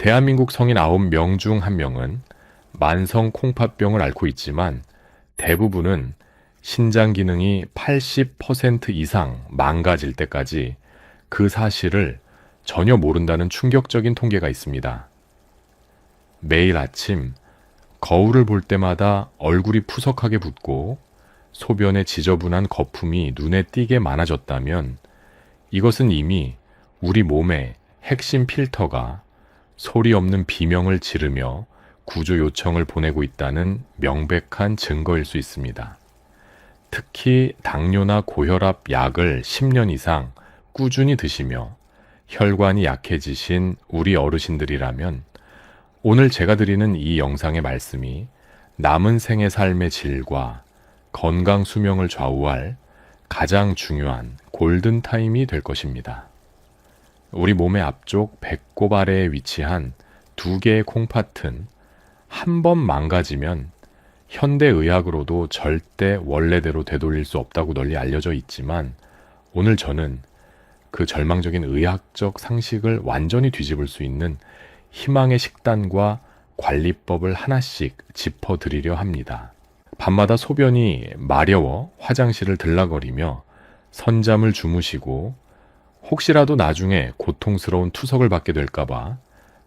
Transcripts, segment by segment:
대한민국 성인 9명 중 1명은 만성 콩팥병을 앓고 있지만 대부분은 신장 기능이 80% 이상 망가질 때까지 그 사실을 전혀 모른다는 충격적인 통계가 있습니다. 매일 아침 거울을 볼 때마다 얼굴이 푸석하게 붓고 소변에 지저분한 거품이 눈에 띄게 많아졌다면 이것은 이미 우리 몸의 핵심 필터가 소리 없는 비명을 지르며 구조 요청을 보내고 있다는 명백한 증거일 수 있습니다. 특히 당뇨나 고혈압 약을 10년 이상 꾸준히 드시며 혈관이 약해지신 우리 어르신들이라면 오늘 제가 드리는 이 영상의 말씀이 남은 생의 삶의 질과 건강 수명을 좌우할 가장 중요한 골든타임이 될 것입니다. 우리 몸의 앞쪽 배꼽 아래에 위치한 2개의 콩팥은 한 번 망가지면 현대의학으로도 절대 원래대로 되돌릴 수 없다고 널리 알려져 있지만 오늘 저는 그 절망적인 의학적 상식을 완전히 뒤집을 수 있는 희망의 식단과 관리법을 하나씩 짚어드리려 합니다. 밤마다 소변이 마려워 화장실을 들락거리며 선잠을 주무시고 혹시라도 나중에 고통스러운 투석을 받게 될까봐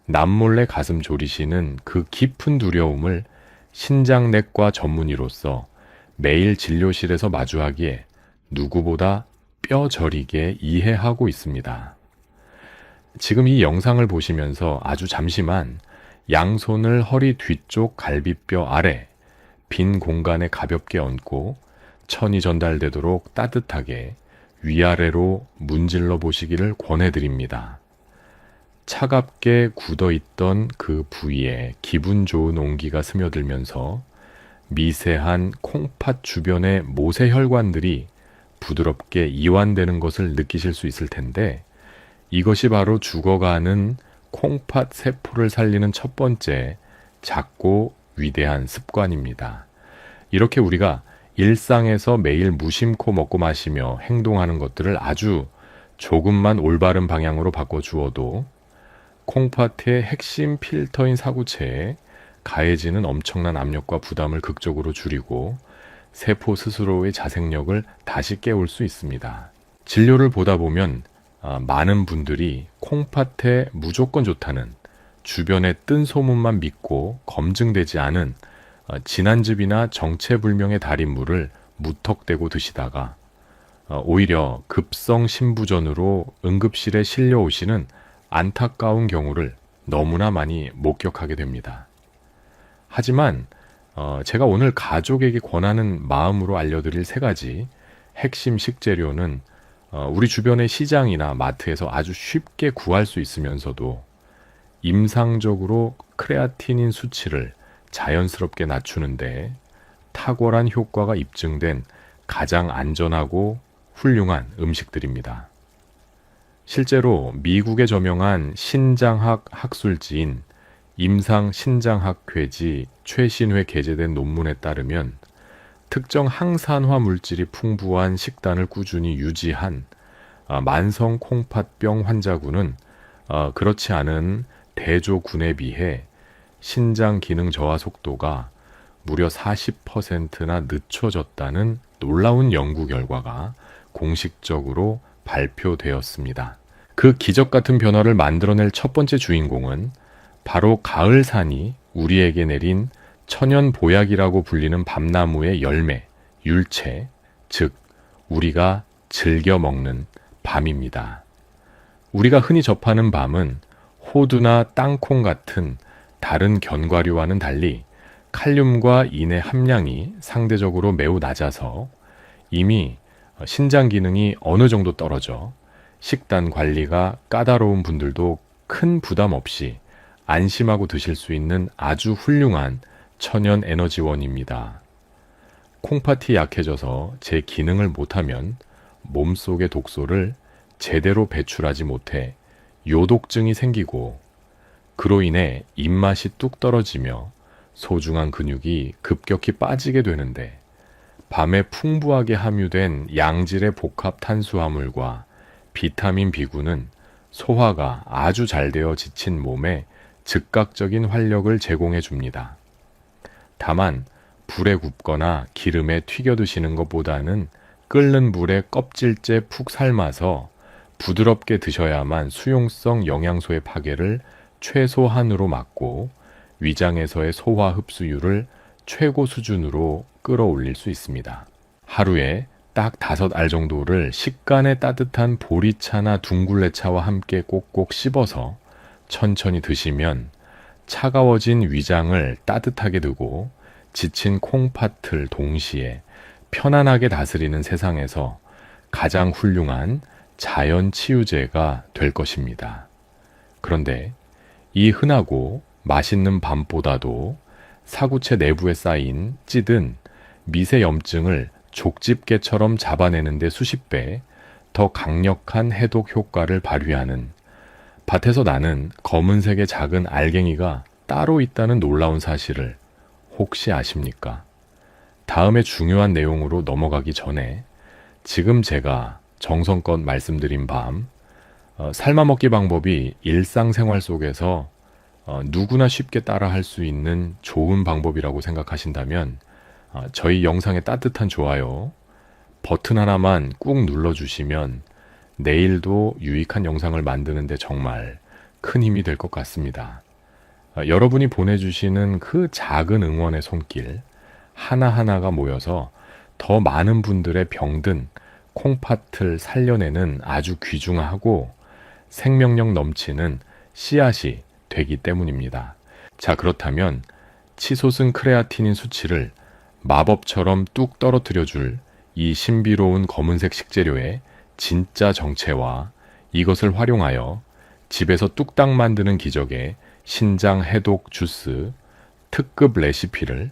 남몰래 가슴 졸이시는 그 깊은 두려움을 신장내과 전문의로서 매일 진료실에서 마주하기에 누구보다 뼈저리게 이해하고 있습니다. 지금 이 영상을 보시면서 아주 잠시만 양손을 허리 뒤쪽 갈비뼈 아래 빈 공간에 가볍게 얹고 천이 전달되도록 따뜻하게 위아래로 문질러 보시기를 권해드립니다. 차갑게 굳어있던 그 부위에 기분 좋은 온기가 스며들면서 미세한 콩팥 주변의 모세혈관들이 부드럽게 이완되는 것을 느끼실 수 있을 텐데 이것이 바로 죽어가는 콩팥 세포를 살리는 첫 번째 작고 위대한 습관입니다. 이렇게 우리가 일상에서 매일 무심코 먹고 마시며 행동하는 것들을 아주 조금만 올바른 방향으로 바꿔주어도 콩팥의 핵심 필터인 사구체에 가해지는 엄청난 압력과 부담을 극적으로 줄이고 세포 스스로의 자생력을 다시 깨울 수 있습니다. 진료를 보다 보면 많은 분들이 콩팥에 무조건 좋다는 주변의 뜬 소문만 믿고 검증되지 않은 진한즙이나 정체불명의 달인물을 무턱대고 드시다가 오히려 급성 신부전으로 응급실에 실려오시는 안타까운 경우를 너무나 많이 목격하게 됩니다. 하지만 제가 오늘 가족에게 권하는 마음으로 알려드릴 3가지 핵심 식재료는 우리 주변의 시장이나 마트에서 아주 쉽게 구할 수 있으면서도 임상적으로 크레아티닌 수치를 자연스럽게 낮추는데 탁월한 효과가 입증된 가장 안전하고 훌륭한 음식들입니다. 실제로 미국의 저명한 신장학 학술지인 임상신장학회지 최신회 게재된 논문에 따르면 특정 항산화 물질이 풍부한 식단을 꾸준히 유지한 만성 콩팥병 환자군은 그렇지 않은 대조군에 비해 신장 기능 저하 속도가 무려 40%나 늦춰졌다는 놀라운 연구 결과가 공식적으로 발표되었습니다. 그 기적 같은 변화를 만들어낼 첫 번째 주인공은 바로 가을산이 우리에게 내린 천연 보약이라고 불리는 밤나무의 열매, 율채, 즉 우리가 즐겨 먹는 밤입니다. 우리가 흔히 접하는 밤은 호두나 땅콩 같은 다른 견과류와는 달리 칼륨과 인의 함량이 상대적으로 매우 낮아서 이미 신장 기능이 어느 정도 떨어져 식단 관리가 까다로운 분들도 큰 부담 없이 안심하고 드실 수 있는 아주 훌륭한 천연 에너지원입니다. 콩팥이 약해져서 제 기능을 못하면 몸속의 독소를 제대로 배출하지 못해 요독증이 생기고 그로 인해 입맛이 뚝 떨어지며 소중한 근육이 급격히 빠지게 되는데 밤에 풍부하게 함유된 양질의 복합 탄수화물과 비타민 B군은 소화가 아주 잘 되어 지친 몸에 즉각적인 활력을 제공해 줍니다. 다만 불에 굽거나 기름에 튀겨 드시는 것보다는 끓는 물에 껍질째 푹 삶아서 부드럽게 드셔야만 수용성 영양소의 파괴를 최소한으로 막고 위장에서의 소화 흡수율을 최고 수준으로 끌어올릴 수 있습니다. 하루에 딱 5알 정도를 식간에 따뜻한 보리차나 둥글레차와 함께 꼭꼭 씹어서 천천히 드시면 차가워진 위장을 따뜻하게 두고 지친 콩팥을 동시에 편안하게 다스리는 세상에서 가장 훌륭한 자연 치유제가 될 것입니다. 그런데 이 흔하고 맛있는 밤보다도 사구체 내부에 쌓인 찌든 미세 염증을 족집게처럼 잡아내는데 수십 배 더 강력한 해독 효과를 발휘하는 밭에서 나는 검은색의 작은 알갱이가 따로 있다는 놀라운 사실을 혹시 아십니까? 다음에 중요한 내용으로 넘어가기 전에 지금 제가 정성껏 말씀드린 삶아먹기 방법이 일상생활 속에서 누구나 쉽게 따라할 수 있는 좋은 방법이라고 생각하신다면 저희 영상에 따뜻한 좋아요 버튼 하나만 꾹 눌러주시면 내일도 유익한 영상을 만드는데 정말 큰 힘이 될 것 같습니다. 여러분이 보내주시는 그 작은 응원의 손길 하나하나가 모여서 더 많은 분들의 병든 콩팥을 살려내는 아주 귀중하고 생명력 넘치는 씨앗이 되기 때문입니다. 자, 그렇다면 치솟은 크레아티닌 수치를 마법처럼 뚝 떨어뜨려 줄 이 신비로운 검은색 식재료의 진짜 정체와 이것을 활용하여 집에서 뚝딱 만드는 기적의 신장 해독 주스 특급 레시피를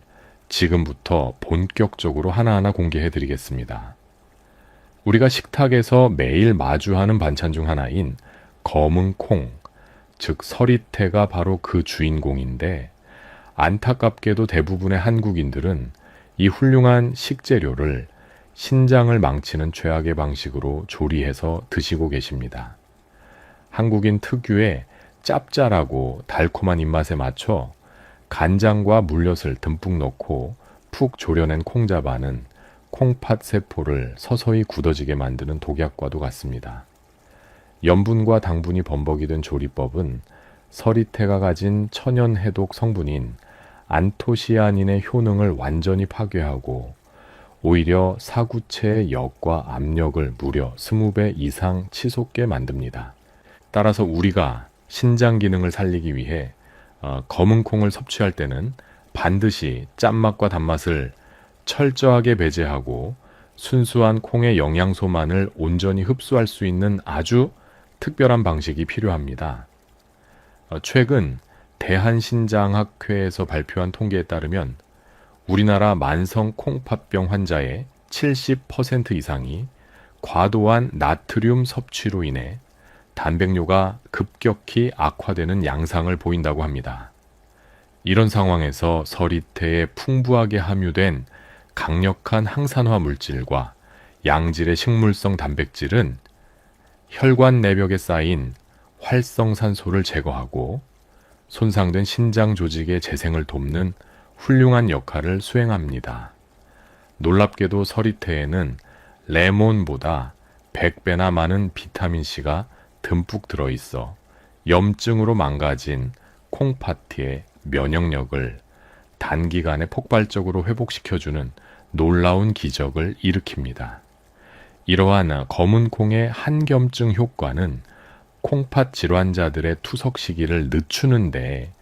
지금부터 본격적으로 하나하나 공개해 드리겠습니다. 우리가 식탁에서 매일 마주하는 반찬 중 하나인 검은 콩, 즉 서리태가 바로 그 주인공인데 안타깝게도 대부분의 한국인들은 이 훌륭한 식재료를 신장을 망치는 최악의 방식으로 조리해서 드시고 계십니다. 한국인 특유의 짭짤하고 달콤한 입맛에 맞춰 간장과 물엿을 듬뿍 넣고 푹 졸여낸 콩자반은 콩팥 세포를 서서히 굳어지게 만드는 독약과도 같습니다. 염분과 당분이 범벅이 된 조리법은 서리태가 가진 천연 해독 성분인 안토시아닌의 효능을 완전히 파괴하고 오히려 사구체의 역과 압력을 무려 20배 이상 치솟게 만듭니다. 따라서 우리가 신장 기능을 살리기 위해 검은 콩을 섭취할 때는 반드시 짠맛과 단맛을 철저하게 배제하고 순수한 콩의 영양소만을 온전히 흡수할 수 있는 아주 특별한 방식이 필요합니다. 최근 대한신장학회에서 발표한 통계에 따르면 우리나라 만성 콩팥병 환자의 70% 이상이 과도한 나트륨 섭취로 인해 단백뇨가 급격히 악화되는 양상을 보인다고 합니다. 이런 상황에서 서리태에 풍부하게 함유된 강력한 항산화 물질과 양질의 식물성 단백질은 혈관 내벽에 쌓인 활성산소를 제거하고 손상된 신장 조직의 재생을 돕는 훌륭한 역할을 수행합니다. 놀랍게도 서리태에는 레몬보다 100배나 많은 비타민C가 듬뿍 들어있어 염증으로 망가진 콩팥의 면역력을 단기간에 폭발적으로 회복시켜주는 놀라운 기적을 일으킵니다. 이러한 검은 콩의 한겸증 효과는 콩팥 질환자들의 투석 시기를 늦추는데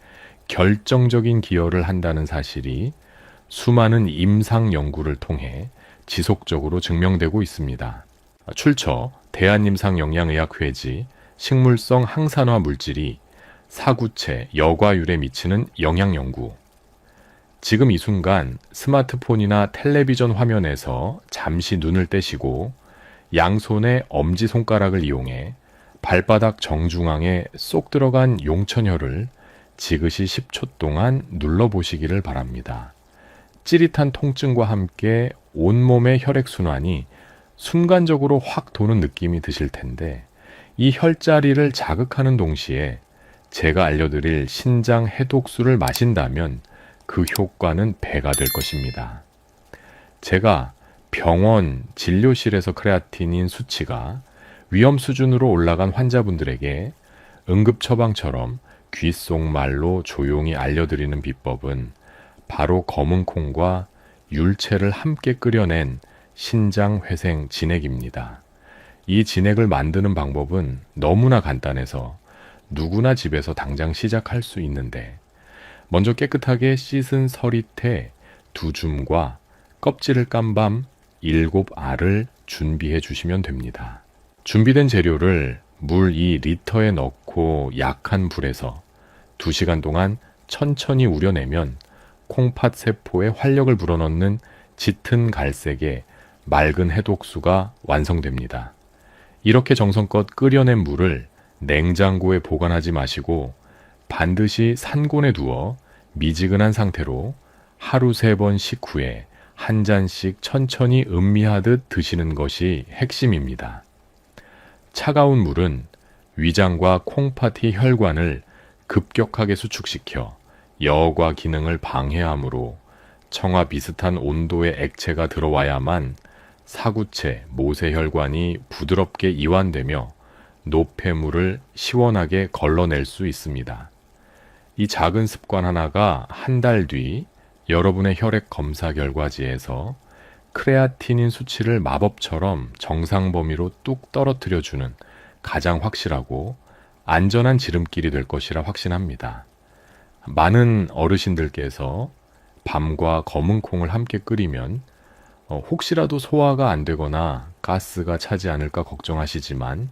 결정적인 기여를 한다는 사실이 수많은 임상 연구를 통해 지속적으로 증명되고 있습니다. 출처 대한임상영양의학회지 식물성 항산화 물질이 사구체 여과율에 미치는 영향 연구. 지금 이 순간 스마트폰이나 텔레비전 화면에서 잠시 눈을 떼시고 양손의 엄지손가락을 이용해 발바닥 정중앙에 쏙 들어간 용천혈을 지그시 10초 동안 눌러보시기를 바랍니다. 찌릿한 통증과 함께 온몸의 혈액순환이 순간적으로 확 도는 느낌이 드실 텐데 이 혈자리를 자극하는 동시에 제가 알려드릴 신장 해독수를 마신다면 그 효과는 배가 될 것입니다. 제가 병원 진료실에서 크레아티닌 수치가 위험 수준으로 올라간 환자분들에게 응급처방처럼 귓속말로 조용히 알려드리는 비법은 바로 검은콩과 율채를 함께 끓여낸 신장회생 진액입니다. 이 진액을 만드는 방법은 너무나 간단해서 누구나 집에서 당장 시작할 수 있는데, 먼저 깨끗하게 씻은 서리태 2줌과 껍질을 깐 밤 7알을 준비해 주시면 됩니다. 준비된 재료를 물 2리터에 넣고 약한 불에서 2시간 동안 천천히 우려내면 콩팥 세포에 활력을 불어넣는 짙은 갈색의 맑은 해독수가 완성됩니다. 이렇게 정성껏 끓여낸 물을 냉장고에 보관하지 마시고 반드시 산곤에 두어 미지근한 상태로 하루 3번 식후에 한 잔씩 천천히 음미하듯 드시는 것이 핵심입니다. 차가운 물은 위장과 콩팥의 혈관을 급격하게 수축시켜 여과 기능을 방해하므로 청아 비슷한 온도의 액체가 들어와야만 사구체, 모세혈관이 부드럽게 이완되며 노폐물을 시원하게 걸러낼 수 있습니다. 이 작은 습관 하나가 한 달 뒤 여러분의 혈액 검사 결과지에서 크레아티닌 수치를 마법처럼 정상 범위로 뚝 떨어뜨려주는 가장 확실하고 안전한 지름길이 될 것이라 확신합니다. 많은 어르신들께서 밤과 검은콩을 함께 끓이면 혹시라도 소화가 안 되거나 가스가 차지 않을까 걱정하시지만,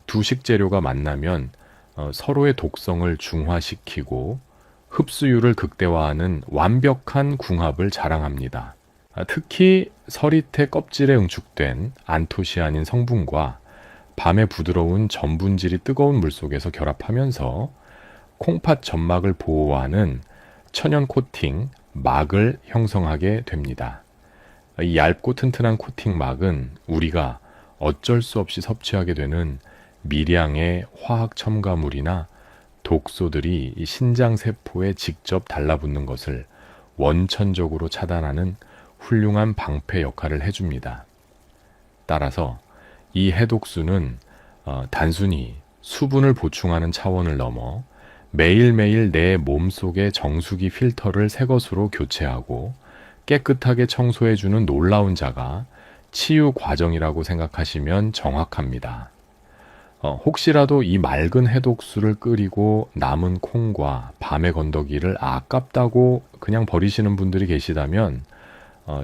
두 식재료가 만나면 서로의 독성을 중화시키고 흡수율을 극대화하는 완벽한 궁합을 자랑합니다. 특히 서리태 껍질에 응축된 안토시아닌 성분과 밤의 부드러운 전분질이 뜨거운 물속에서 결합하면서 콩팥 점막을 보호하는 천연 코팅 막을 형성하게 됩니다. 이 얇고 튼튼한 코팅 막은 우리가 어쩔 수 없이 섭취하게 되는 미량의 화학 첨가물이나 독소들이 이 신장세포에 직접 달라붙는 것을 원천적으로 차단하는 훌륭한 방패 역할을 해줍니다. 따라서 이 해독수는 단순히 수분을 보충하는 차원을 넘어 매일매일 내 몸속의 정수기 필터를 새 것으로 교체하고 깨끗하게 청소해주는 놀라운 자가 치유 과정이라고 생각하시면 정확합니다. 혹시라도 이 맑은 해독수를 끓이고 남은 콩과 밤의 건더기를 아깝다고 그냥 버리시는 분들이 계시다면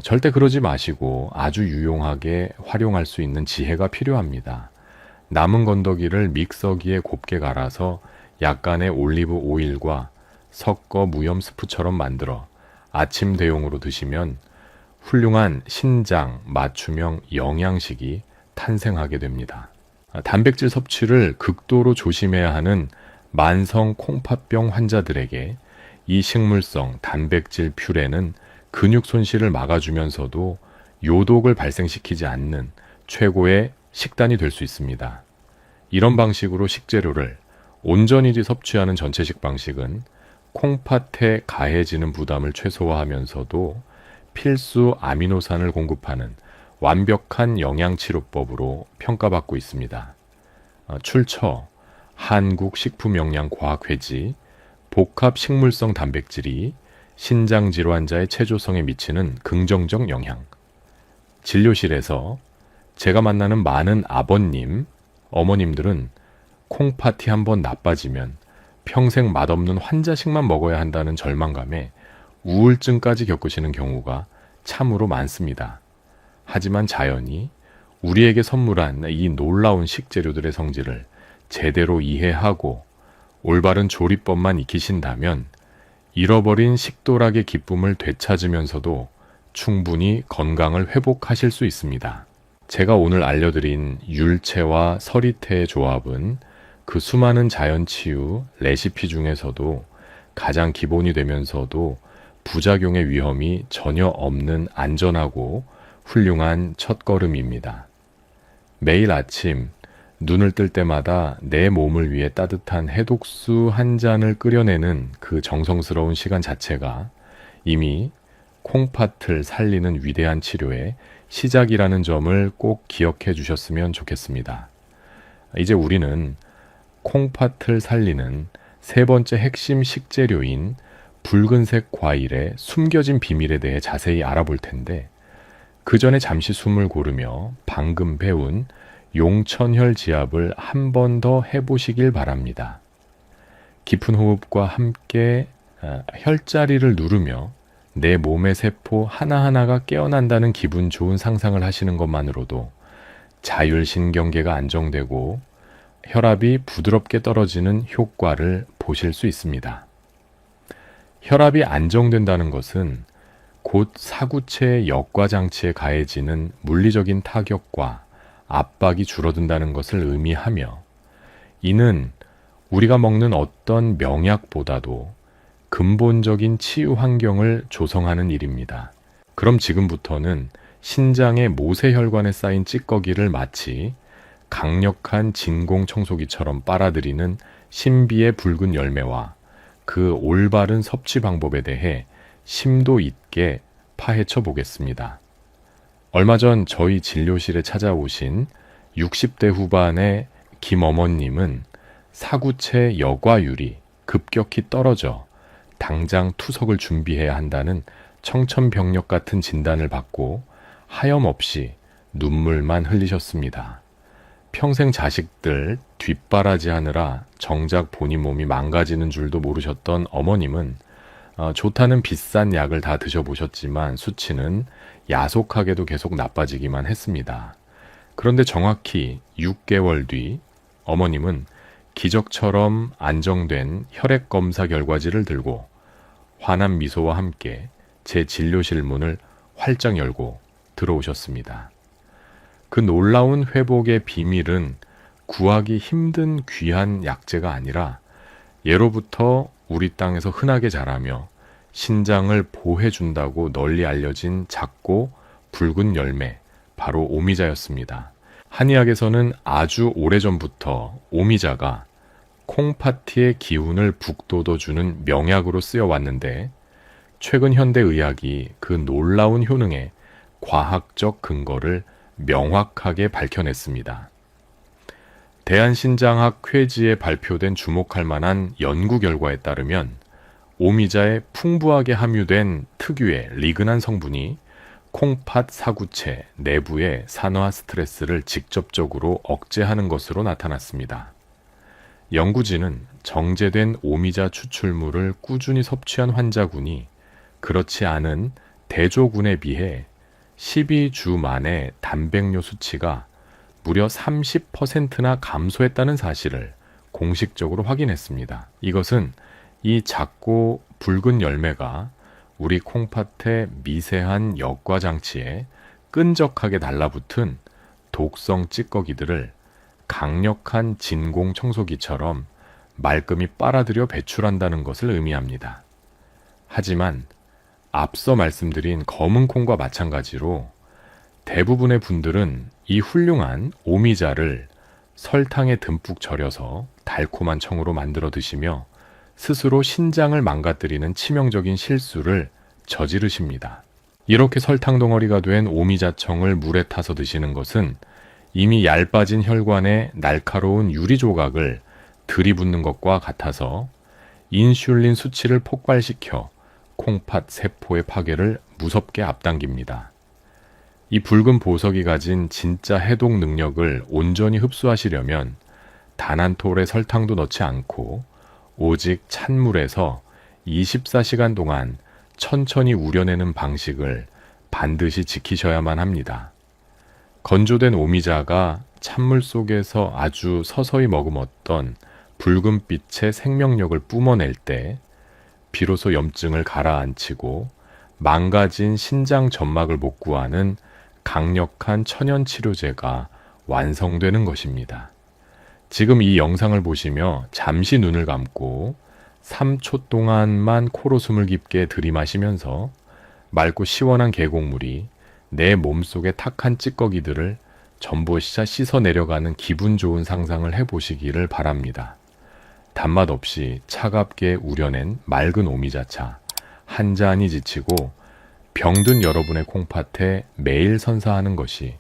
절대 그러지 마시고 아주 유용하게 활용할 수 있는 지혜가 필요합니다. 남은 건더기를 믹서기에 곱게 갈아서 약간의 올리브 오일과 섞어 무염 스프처럼 만들어 아침 대용으로 드시면 훌륭한 신장 맞춤형 영양식이 탄생하게 됩니다. 단백질 섭취를 극도로 조심해야 하는 만성 콩팥병 환자들에게 이 식물성 단백질 퓨레는 근육 손실을 막아주면서도 요독을 발생시키지 않는 최고의 식단이 될 수 있습니다. 이런 방식으로 식재료를 온전히 섭취하는 전체식 방식은 콩팥에 가해지는 부담을 최소화하면서도 필수 아미노산을 공급하는 완벽한 영양치료법으로 평가받고 있습니다. 출처 한국식품영양과학회지 복합식물성 단백질이 신장질환자의 체조성에 미치는 긍정적 영향. 진료실에서 제가 만나는 많은 아버님, 어머님들은 콩팥이 한번 나빠지면 평생 맛없는 환자식만 먹어야 한다는 절망감에 우울증까지 겪으시는 경우가 참으로 많습니다. 하지만 자연이 우리에게 선물한 이 놀라운 식재료들의 성질을 제대로 이해하고 올바른 조리법만 익히신다면 잃어버린 식도락의 기쁨을 되찾으면서도 충분히 건강을 회복하실 수 있습니다. 제가 오늘 알려드린 율채와 서리태의 조합은 그 수많은 자연치유 레시피 중에서도 가장 기본이 되면서도 부작용의 위험이 전혀 없는 안전하고 훌륭한 첫걸음입니다. 매일 아침 눈을 뜰 때마다 내 몸을 위해 따뜻한 해독수 한 잔을 끓여내는 그 정성스러운 시간 자체가 이미 콩팥을 살리는 위대한 치료의 시작이라는 점을 꼭 기억해 주셨으면 좋겠습니다. 이제 우리는 콩팥을 살리는 세 번째 핵심 식재료인 붉은색 과일의 숨겨진 비밀에 대해 자세히 알아볼 텐데, 그 전에 잠시 숨을 고르며 방금 배운 용천혈 지압을 한 번 더 해보시길 바랍니다. 깊은 호흡과 함께 혈자리를 누르며 내 몸의 세포 하나하나가 깨어난다는 기분 좋은 상상을 하시는 것만으로도 자율신경계가 안정되고 혈압이 부드럽게 떨어지는 효과를 보실 수 있습니다. 혈압이 안정된다는 것은 곧 사구체의 역과장치에 가해지는 물리적인 타격과 압박이 줄어든다는 것을 의미하며, 이는 우리가 먹는 어떤 명약보다도 근본적인 치유 환경을 조성하는 일입니다. 그럼 지금부터는 신장의 모세혈관에 쌓인 찌꺼기를 마치 강력한 진공 청소기처럼 빨아들이는 신비의 붉은 열매와 그 올바른 섭취 방법에 대해 심도 있게 파헤쳐 보겠습니다. 얼마 전 저희 진료실에 찾아오신 60대 후반의 김어머님은 사구체 여과율이 급격히 떨어져 당장 투석을 준비해야 한다는 청천벽력 같은 진단을 받고 하염없이 눈물만 흘리셨습니다. 평생 자식들 뒷바라지하느라 정작 본인 몸이 망가지는 줄도 모르셨던 어머님은 좋다는 비싼 약을 다 드셔보셨지만 수치는 야속하게도 계속 나빠지기만 했습니다. 그런데 정확히 6개월 뒤 어머님은 기적처럼 안정된 혈액 검사 결과지를 들고 환한 미소와 함께 제 진료실 문을 활짝 열고 들어오셨습니다. 그 놀라운 회복의 비밀은 구하기 힘든 귀한 약재가 아니라 예로부터 우리 땅에서 흔하게 자라며 신장을 보호해준다고 널리 알려진 작고 붉은 열매, 바로 오미자였습니다. 한의학에서는 아주 오래전부터 오미자가 콩팥의 기운을 북돋워주는 명약으로 쓰여왔는데, 최근 현대의학이 그 놀라운 효능에 과학적 근거를 명확하게 밝혀냈습니다. 대한신장학 회지에 발표된 주목할 만한 연구 결과에 따르면 오미자에 풍부하게 함유된 특유의 리그난 성분이 콩팥 사구체 내부의 산화 스트레스를 직접적으로 억제하는 것으로 나타났습니다. 연구진은 정제된 오미자 추출물을 꾸준히 섭취한 환자군이 그렇지 않은 대조군에 비해 12주 만에 단백뇨 수치가 무려 30%나 감소했다는 사실을 공식적으로 확인했습니다. 이것은 이 작고 붉은 열매가 우리 콩팥의 미세한 역과장치에 끈적하게 달라붙은 독성 찌꺼기들을 강력한 진공 청소기처럼 말끔히 빨아들여 배출한다는 것을 의미합니다. 하지만 앞서 말씀드린 검은 콩과 마찬가지로 대부분의 분들은 이 훌륭한 오미자를 설탕에 듬뿍 절여서 달콤한 청으로 만들어 드시며 스스로 신장을 망가뜨리는 치명적인 실수를 저지르십니다. 이렇게 설탕 덩어리가 된 오미자청을 물에 타서 드시는 것은 이미 얇아진 혈관에 날카로운 유리 조각을 들이붓는 것과 같아서 인슐린 수치를 폭발시켜 콩팥 세포의 파괴를 무섭게 앞당깁니다. 이 붉은 보석이 가진 진짜 해독 능력을 온전히 흡수하시려면 단 한 톨의 설탕도 넣지 않고 오직 찬물에서 24시간 동안 천천히 우려내는 방식을 반드시 지키셔야만 합니다. 건조된 오미자가 찬물 속에서 아주 서서히 머금었던 붉은빛의 생명력을 뿜어낼 때 비로소 염증을 가라앉히고 망가진 신장 점막을 복구하는 강력한 천연 치료제가 완성되는 것입니다. 지금 이 영상을 보시며 잠시 눈을 감고 3초 동안만 코로 숨을 깊게 들이마시면서 맑고 시원한 계곡물이 내 몸속의 탁한 찌꺼기들을 전보시자 씻어 내려가는 기분 좋은 상상을 해보시기를 바랍니다. 단맛 없이 차갑게 우려낸 맑은 오미자차 한 잔이 지치고 병든 여러분의 콩팥에 매일 선사하는 것이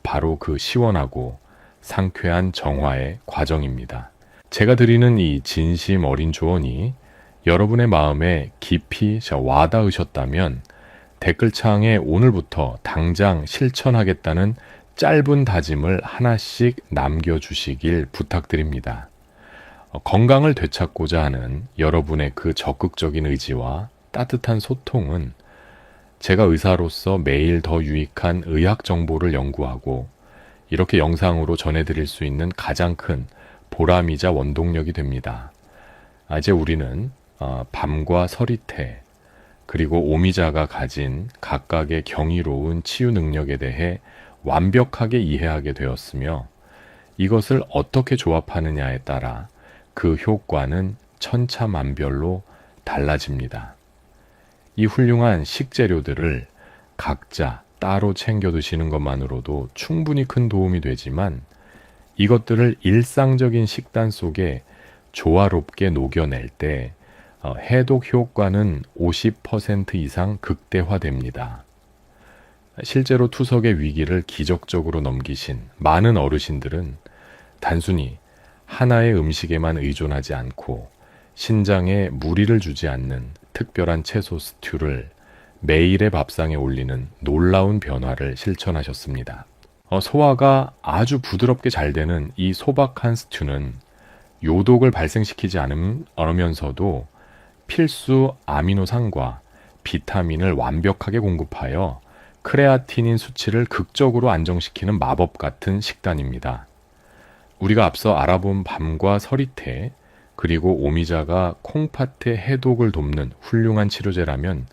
바로 그 시원하고 상쾌한 정화의 과정입니다. 제가 드리는 이 진심 어린 조언이 여러분의 마음에 깊이 와닿으셨다면 댓글창에 오늘부터 당장 실천하겠다는 짧은 다짐을 하나씩 남겨주시길 부탁드립니다. 건강을 되찾고자 하는 여러분의 그 적극적인 의지와 따뜻한 소통은 제가 의사로서 매일 더 유익한 의학 정보를 연구하고 이렇게 영상으로 전해드릴 수 있는 가장 큰 보람이자 원동력이 됩니다. 이제 우리는 밤과 서리태 그리고 오미자가 가진 각각의 경이로운 치유 능력에 대해 완벽하게 이해하게 되었으며 이것을 어떻게 조합하느냐에 따라 그 효과는 천차만별로 달라집니다. 이 훌륭한 식재료들을 각자 따로 챙겨 드시는 것만으로도 충분히 큰 도움이 되지만 이것들을 일상적인 식단 속에 조화롭게 녹여낼 때 해독 효과는 50% 이상 극대화됩니다. 실제로 투석의 위기를 기적적으로 넘기신 많은 어르신들은 단순히 하나의 음식에만 의존하지 않고 신장에 무리를 주지 않는 특별한 채소 스튜를 매일의 밥상에 올리는 놀라운 변화를 실천하셨습니다. 소화가 아주 부드럽게 잘 되는 이 소박한 스튜는 요독을 발생시키지 않으면서도 필수 아미노산과 비타민을 완벽하게 공급하여 크레아티닌 수치를 극적으로 안정시키는 마법 같은 식단입니다. 우리가 앞서 알아본 밤과 서리태 그리고 오미자가 콩팥의 해독을 돕는 훌륭한 치료제라면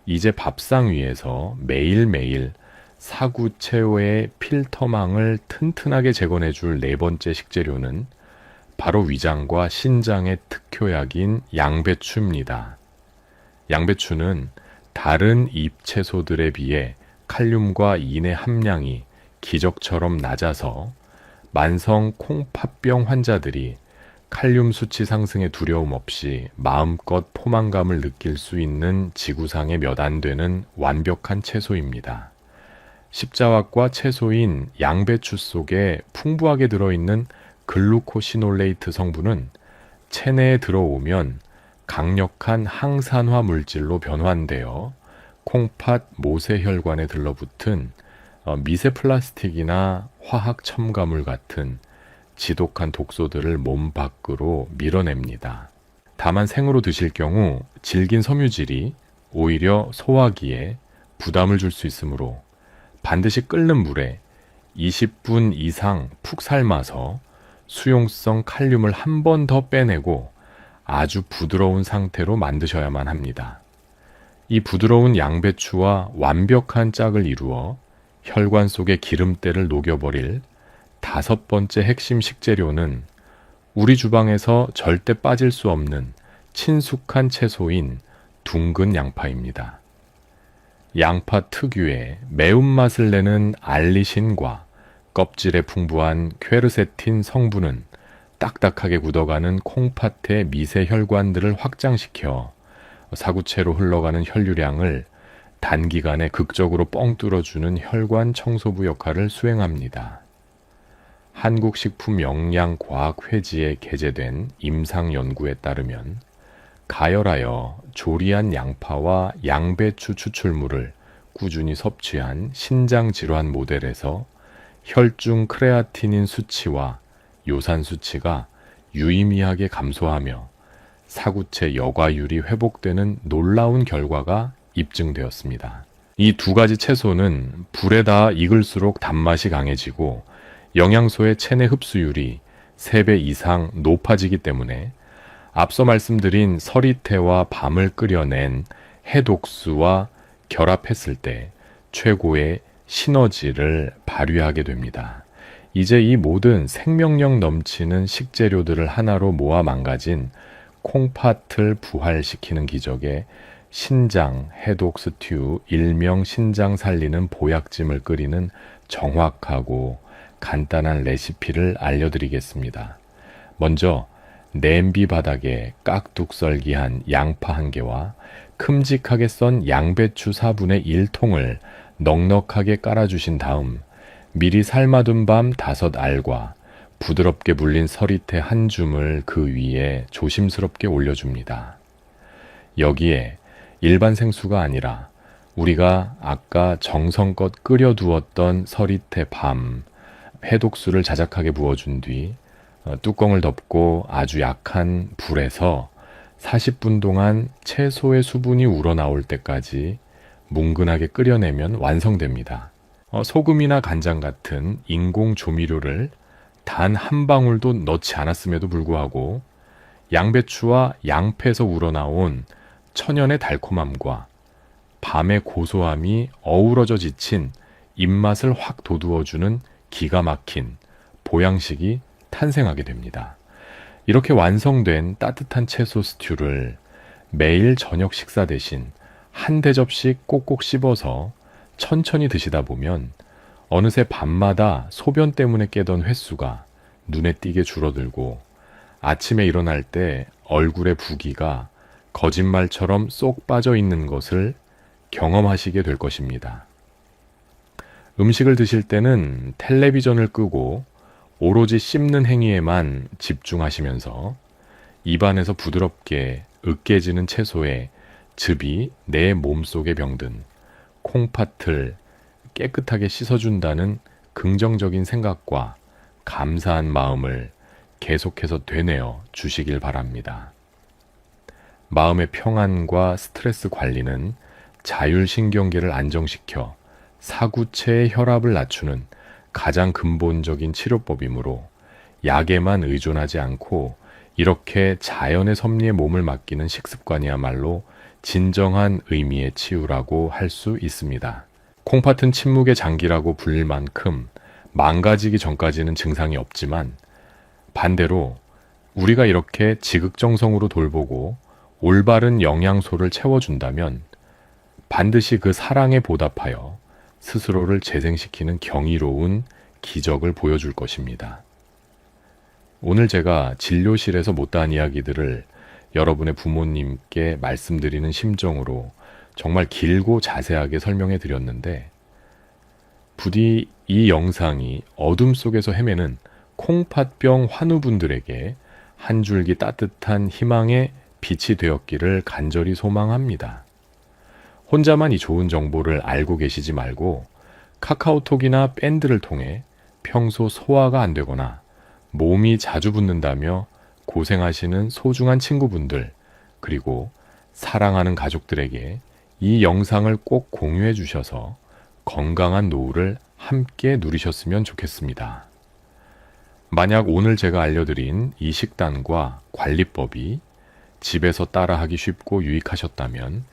이제 밥상 위에서 매일매일 사구체의 필터망을 튼튼하게 재건해줄 네 번째 식재료는 바로 위장과 신장의 특효약인 양배추입니다. 양배추는 다른 잎채소들에 비해 칼륨과 인의 함량이 기적처럼 낮아서 만성 콩팥병 환자들이 칼륨 수치 상승의 두려움 없이 마음껏 포만감을 느낄 수 있는 지구상에 몇 안 되는 완벽한 채소입니다. 십자화과 채소인 양배추 속에 풍부하게 들어있는 글루코시놀레이트 성분은 체내에 들어오면 강력한 항산화 물질로 변환되어 콩팥 모세혈관에 들러붙은 미세 플라스틱이나 화학 첨가물 같은 지독한 독소들을 몸 밖으로 밀어냅니다. 다만 생으로 드실 경우 질긴 섬유질이 오히려 소화기에 부담을 줄 수 있으므로 반드시 끓는 물에 20분 이상 푹 삶아서 수용성 칼륨을 한 번 더 빼내고 아주 부드러운 상태로 만드셔야만 합니다. 이 부드러운 양배추와 완벽한 짝을 이루어 혈관 속의 기름때를 녹여버릴 다섯 번째 핵심 식재료는 우리 주방에서 절대 빠질 수 없는 친숙한 채소인 둥근 양파입니다. 양파 특유의 매운맛을 내는 알리신과 껍질에 풍부한 퀘르세틴 성분은 딱딱하게 굳어가는 콩팥의 미세 혈관들을 확장시켜 사구체로 흘러가는 혈류량을 단기간에 극적으로 뻥 뚫어주는 혈관 청소부 역할을 수행합니다. 한국식품영양과학회지에 게재된 임상 연구에 따르면 가열하여 조리한 양파와 양배추 추출물을 꾸준히 섭취한 신장질환 모델에서 혈중 크레아티닌 수치와 요산 수치가 유의미하게 감소하며 사구체 여과율이 회복되는 놀라운 결과가 입증되었습니다. 이 두 가지 채소는 불에 닿아 익을수록 단맛이 강해지고 영양소의 체내 흡수율이 3배 이상 높아지기 때문에 앞서 말씀드린 서리태와 밤을 끓여낸 해독수와 결합했을 때 최고의 시너지를 발휘하게 됩니다. 이제 이 모든 생명력 넘치는 식재료들을 하나로 모아 망가진 콩팥을 부활시키는 기적에 신장 해독 스튜 일명 신장 살리는 보약찜을 끓이는 정확하고 간단한 레시피를 알려드리겠습니다. 먼저 냄비 바닥에 깍둑 썰기한 양파 1개와 큼직하게 썬 양배추 4분의 1통을 넉넉하게 깔아주신 다음 미리 삶아둔 밤 5알과 부드럽게 물린 서리태 1줌을 그 위에 조심스럽게 올려줍니다. 여기에 일반 생수가 아니라 우리가 아까 정성껏 끓여두었던 서리태 밤, 해독수를 자작하게 부어준 뒤 뚜껑을 덮고 아주 약한 불에서 40분 동안 채소의 수분이 우러나올 때까지 뭉근하게 끓여내면 완성됩니다. 소금이나 간장 같은 인공 조미료를 단 한 방울도 넣지 않았음에도 불구하고 양배추와 양패에서 우러나온 천연의 달콤함과 밤의 고소함이 어우러져 지친 입맛을 확 돋우어주는 기가 막힌 보양식이 탄생하게 됩니다. 이렇게 완성된 따뜻한 채소 스튜를 매일 저녁 식사 대신 한 대접씩 꼭꼭 씹어서 천천히 드시다 보면 어느새 밤마다 소변 때문에 깨던 횟수가 눈에 띄게 줄어들고 아침에 일어날 때 얼굴의 부기가 거짓말처럼 쏙 빠져 있는 것을 경험하시게 될 것입니다. 음식을 드실 때는 텔레비전을 끄고 오로지 씹는 행위에만 집중하시면서 입안에서 부드럽게 으깨지는 채소에 즙이 내 몸속에 병든 콩팥을 깨끗하게 씻어준다는 긍정적인 생각과 감사한 마음을 계속해서 되뇌어 주시길 바랍니다. 마음의 평안과 스트레스 관리는 자율신경계를 안정시켜 사구체의 혈압을 낮추는 가장 근본적인 치료법이므로 약에만 의존하지 않고 이렇게 자연의 섭리에 몸을 맡기는 식습관이야말로 진정한 의미의 치유라고 할 수 있습니다. 콩팥은 침묵의 장기라고 불릴 만큼 망가지기 전까지는 증상이 없지만 반대로 우리가 이렇게 지극정성으로 돌보고 올바른 영양소를 채워준다면 반드시 그 사랑에 보답하여 스스로를 재생시키는 경이로운 기적을 보여줄 것입니다. 오늘 제가 진료실에서 못다한 이야기들을 여러분의 부모님께 말씀드리는 심정으로 정말 길고 자세하게 설명해 드렸는데 부디 이 영상이 어둠 속에서 헤매는 콩팥병 환우분들에게 한 줄기 따뜻한 희망의 빛이 되었기를 간절히 소망합니다. 혼자만 이 좋은 정보를 알고 계시지 말고 카카오톡이나 밴드를 통해 평소 소화가 안 되거나 몸이 자주 붓는다며 고생하시는 소중한 친구분들 그리고 사랑하는 가족들에게 이 영상을 꼭 공유해 주셔서 건강한 노후를 함께 누리셨으면 좋겠습니다. 만약 오늘 제가 알려드린 이 식단과 관리법이 집에서 따라하기 쉽고 유익하셨다면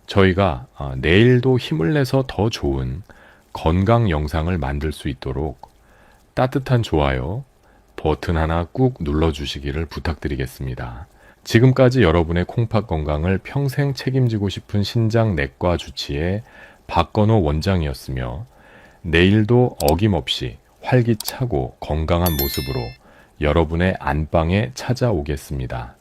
저희가 내일도 힘을 내서 더 좋은 건강 영상을 만들 수 있도록 따뜻한 좋아요 버튼 하나 꾹 눌러주시기를 부탁드리겠습니다. 지금까지 여러분의 콩팥 건강을 평생 책임지고 싶은 신장내과 주치의 박건호 원장이었으며 내일도 어김없이 활기차고 건강한 모습으로 여러분의 안방에 찾아오겠습니다.